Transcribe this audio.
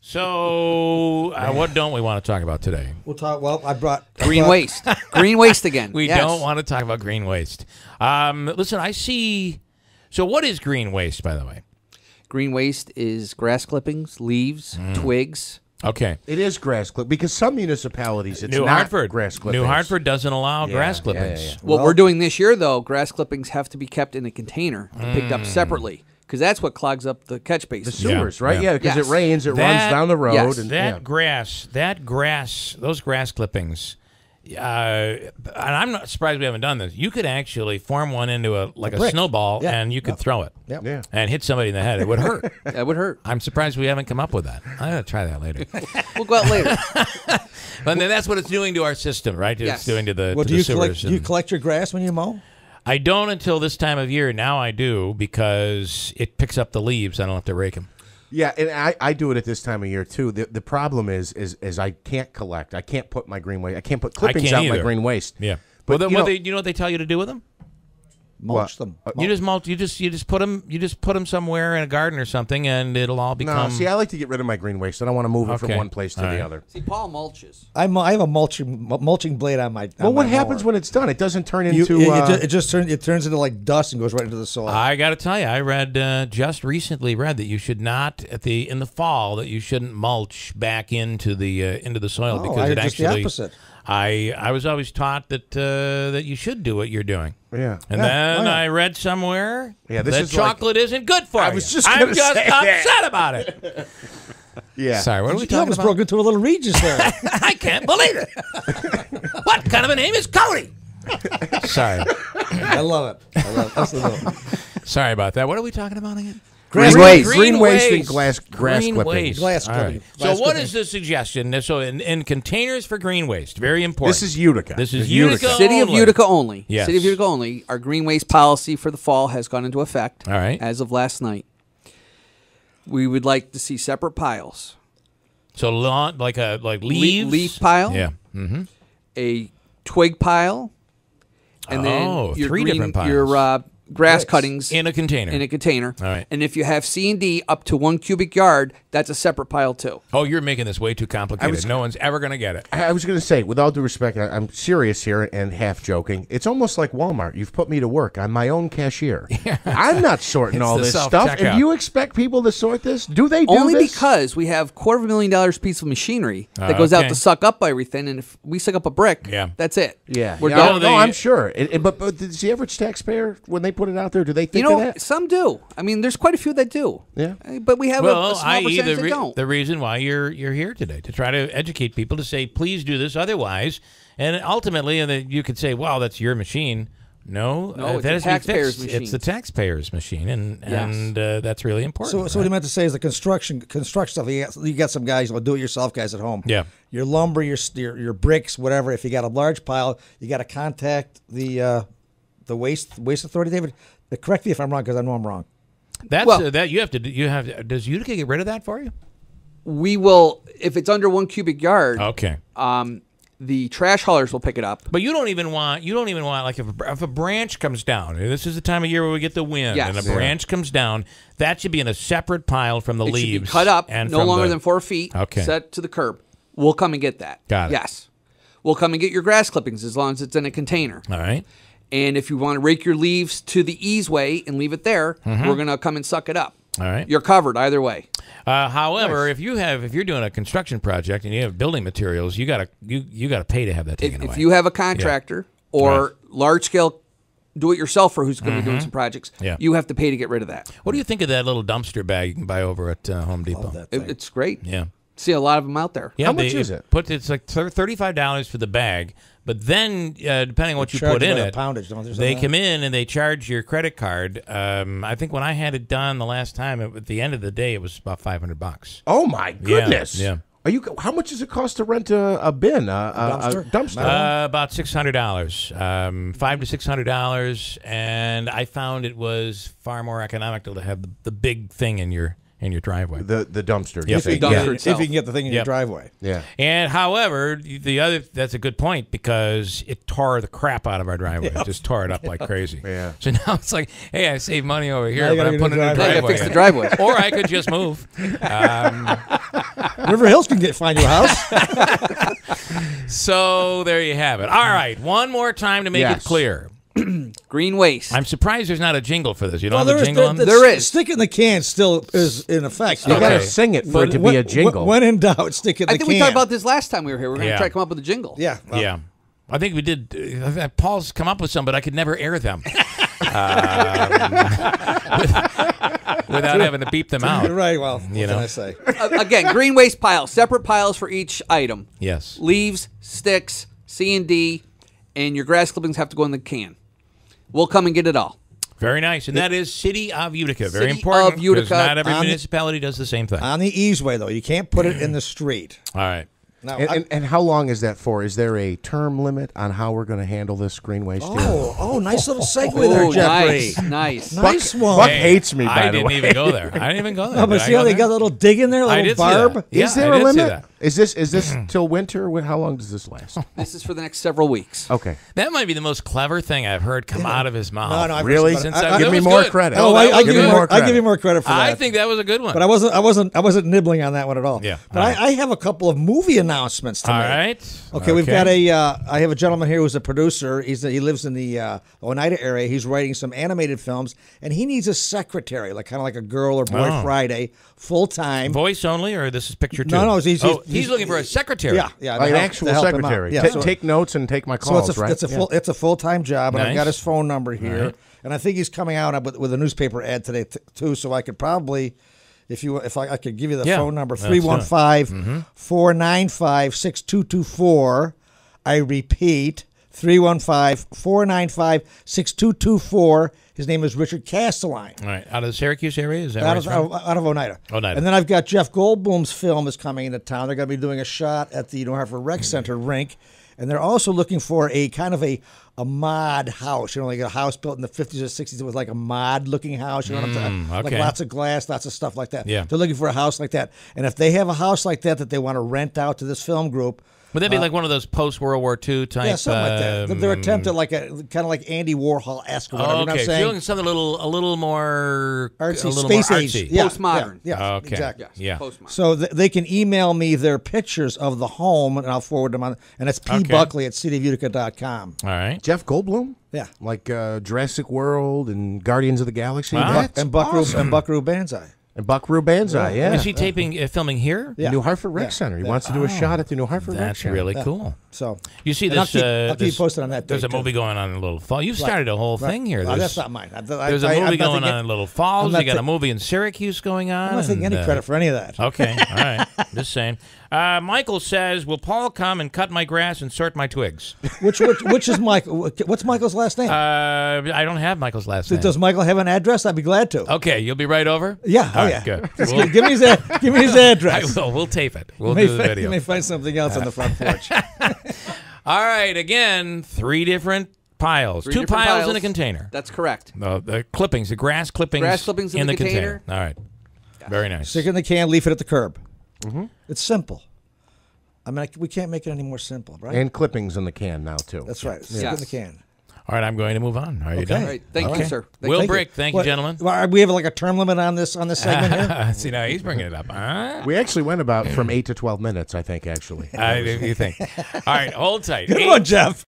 So, what don't we want to talk about today? We'll talk. Well, I brought green waste. Green waste again. We don't want to talk about green waste. Listen, I see. So, what is green waste, by the way? Green waste is grass clippings, leaves, twigs. Okay. It is grass clippings because some municipalities it's New not Hartford. grass clippings. New Hartford doesn't allow grass clippings. Yeah. What we're doing this year, though, grass clippings have to be kept in a container and picked up separately. Because that's what clogs up the catch basin. The sewers, right? Yeah. Yeah, because it rains, it runs down the road. Yes. And, That grass, those grass clippings, and I'm not surprised we haven't done this. You could actually form one into a snowball, and you could throw it and hit somebody in the head. It would hurt. That would hurt. I'm surprised we haven't come up with that. I'm going to try that later. We'll go out later. But then that's what it's doing to our system, right? It's doing to the, do sewers. Do you collect your grass when you mow? I don't until this time of year. Now I do because it picks up the leaves. I don't have to rake them. Yeah, and I do it at this time of year too. The problem is I can't collect. I can't put my green waste. I can't put clippings out my green waste. Yeah, but then you know what they tell you to do with them? Mulch them. You just mulch. You just put them. You just put them somewhere in a garden or something, and it'll all become. No, see, I like to get rid of my green waste. I don't want to move it from one place to the other. See, Paul mulches. I have a mulching blade on my. Well, what happens when it's done? It doesn't turn into. It turns into like dust and goes right into the soil. I got to tell you, I read just recently that you should not in the fall that you shouldn't mulch back into the soil because it actually. The opposite. I was always taught that you should do what you're doing. Yeah. And then I read somewhere that chocolate isn't good for you. I was just I'm just upset about it. Yeah. Sorry, what are we You talking almost about? broke into a little Regis there. I can't believe it. What kind of a name is Cody? Sorry. I love it. That's the little. Sorry about that. What are we talking about again? Green waste. Green waste and grass Green clippings. waste. Glass All right. clipping. So Glass what clipping. is the suggestion? So in containers for green waste, very important. This is Utica. This is Utica. City of only. Utica only. Yes. City of Utica only. Our green waste policy for the fall has gone into effect. All right. As of last night. We would like to see separate piles. So like leaves? Leaf pile. Yeah. Mm-hmm. A twig pile. And then your three different piles. Your grass cuttings in a container. In a container. All right. And if you have C&D up to 1 cubic yard, that's a separate pile too. Oh, you're making this way too complicated. No one's ever going to get it. I was going to say, with all due respect, I'm serious here and half joking. It's almost like Walmart. You've put me to work. I'm my own cashier. I'm not sorting all this stuff. And you expect people to sort this? Do they do Only this? because we have $250,000 piece of machinery that goes out to suck up everything, and if we suck up a brick, that's it. Yeah. We're done. done. No, I'm sure. But does the average taxpayer, when they put it out there, do they think of that? Some do. I mean, there's quite a few that do. Yeah. But we have a small percentage that don't. The reason why you're here today, to try to educate people, to say, please do this otherwise. And ultimately, you could say, well, that's your machine. No, it's that the is taxpayer's fixed. machine. It's the taxpayer's machine, and that's really important. So what he meant to say is the construction stuff. You got some guys, do-it-yourself guys at home. Yeah. Your lumber, your bricks, whatever. If you got a large pile, you got to contact the waste authority. David, correct me if I'm wrong because I know I'm wrong. That's that you have to. Does Utica get rid of that for you? We will, if it's under 1 cubic yard. Okay. The trash haulers will pick it up. But you don't even want like if a branch comes down. This is the time of year where we get the wind, and a branch comes down. That should be in a separate pile from the leaves. Should be cut up, and no longer than 4 feet. Okay. Set to the curb. We'll come and get that. Got it. Yes. We'll come and get your grass clippings as long as it's in a container. All right. And if you want to rake your leaves to the easeway and leave it there, we're going to come and suck it up. All right. You're covered either way. However, if you're doing a construction project and you have building materials, you gotta pay to have that taken away. If you have a contractor or large scale do-it-yourselfer who's going to be doing some projects, you have to pay to get rid of that. What do you think of that little dumpster bag you can buy over at Home Depot? It's great. Yeah. See a lot of them out there. Yeah, How much is it? It's like $35 for the bag, but then depending on what you put in it, poundage, don't they come in and they charge your credit card. I think when I had it done the last time, at the end of the day, it was about $500. Oh my goodness! Yeah. How much does it cost to rent a bin, a dumpster? About $600, $500 to $600, and I found it was far more economical to have the big thing in your in your driveway. The dumpster. Yep. If you can get the thing in your driveway. Yeah. And however, that's a good point because it tore the crap out of our driveway. It just tore it up like crazy. Yeah. So now it's like, hey, I saved money over here, you but gotta I'm get putting a it in the driveway. driveway. Fix the driveway. Or I could just move. River Hills can find you a house. So there you have it. All right, one more time to make it clear. Green waste. I'm surprised there's not a jingle for this. You don't have a jingle on this? There is. Stick in the can still is in effect. You got to sing it for it to be a jingle. When in doubt, stick in the can. I think we talked about this last time we were here. We're going to try to come up with a jingle. Yeah. Well, Yeah. I think we did. Paul's come up with some, but I could never air them without having to beep them out. You're right. Well, what can I say? Again, green waste piles. Separate piles for each item. Yes. Leaves, sticks, C&D, and your grass clippings have to go in the can. We'll come and get it all. Very nice. And that is City of Utica. Very City important. of Utica. Because not every municipality does the same thing. On the easeway, though. You can't put it in the street. All right. Now, And how long is that for? Is there a term limit on how we're going to handle this green waste here? Nice little segue there, Jeffrey. Nice. Nice one. Buck hates me, by the way. I didn't even go there. I didn't even go there. No, but see how they got a little dig in there, a little barb? Is there a limit? Is this till winter? How long does this last? This is for the next several weeks. Okay. That might be the most clever thing I've heard come out of his mouth. No, really? Give me more credit. I'll give you more credit for that. I think that was a good one. But I wasn't nibbling on that one at all. Yeah. But I have a couple of movie announcements to make. All right. Okay, we've got I have a gentleman here who's a producer. He lives in the Oneida area. He's writing some animated films, and he needs a secretary, kind of like a girl or boy Friday, full time. Voice only, or this is picture two? No, he's looking for a secretary. Yeah, like an actual secretary. Yeah, take notes and take my calls, so right? It's a full-time job, and Nice. I've got his phone number here, Right. and I think he's coming out with a newspaper ad today too. So I could probably, if I could give you the phone number, 315-495-6224. I repeat, 315-495-6224. His name is Richard Castelline. All right. Out of the Syracuse area? Is that out of Oneida. Oneida. And then I've got Jeff Goldblum's film is coming into town. They're going to be doing a shot at the New Hartford Rec Center rink. And they're also looking for a kind of a mod house. Like a house built in the 50s or 60s. It was like a mod-looking house. You know what I'm saying? Okay. Like lots of glass, lots of stuff like that. Yeah. They're looking for a house like that. And if they have a house like that they want to rent out to this film group, would that be like one of those post-World War II type? yeah, something like that. Their attempt at kind of like Andy Warhol-esque or whatever. You know what I'm So saying? you're looking for something a little more artsy, more space age. artsy. Yeah, Postmodern. Yeah, Okay. exactly. Yes, Yeah. postmodern. So they can email me their pictures of the home, and I'll forward them on. And it's Buckley at cityofutica.com. All right. Jeff Goldblum? Yeah. Like Jurassic World and Guardians of the Galaxy? Wow. That's And Buckaroo awesome. and Buckaroo Banzai. And Buckaroo Banzai, yeah. Is he filming here? Yeah. New Hartford Rec Center. He wants to do a shot at the New Hartford Rec That's Center. really cool. So You see and this? I'll keep you posted on that. There's a date, too. movie going on in Little Falls. You started a whole thing here. That's not mine. There's a movie going on in Little Falls. You got a movie in Syracuse going on. I'm not taking any credit for any of that. Okay, all right. Just saying. Michael says, "Will Paul come and cut my grass and sort my twigs?" Which is Michael? What's Michael's last name? I don't have Michael's last name. Does Michael have an address? I'd be glad to. Okay, you'll be right over. Yeah. All right, yeah. good. Just We'll- give me his address. I will. We'll tape it. We'll You do the video. You may find something else on the front porch. All right. Again, 3 different piles. Three 2 different piles in a container. That's correct. The clippings, the grass clippings. Grass clippings in the container. All right. Very nice. Stick it in the can, leave it at the curb. It's simple. I mean, we can't make it any more simple, right? And clippings in the can now, too. That's right. Stick it in the can. All right, I'm going to move on. Are you Okay. done? All right. Thank you, sir. Will Thank Brick, you. thank you, What- gentlemen. We have like a term limit on this segment here. See, now he's bringing it up. Huh? We actually went about from 8 to 12 minutes, I think, actually. You think. All right, hold tight. Good one, Jeff.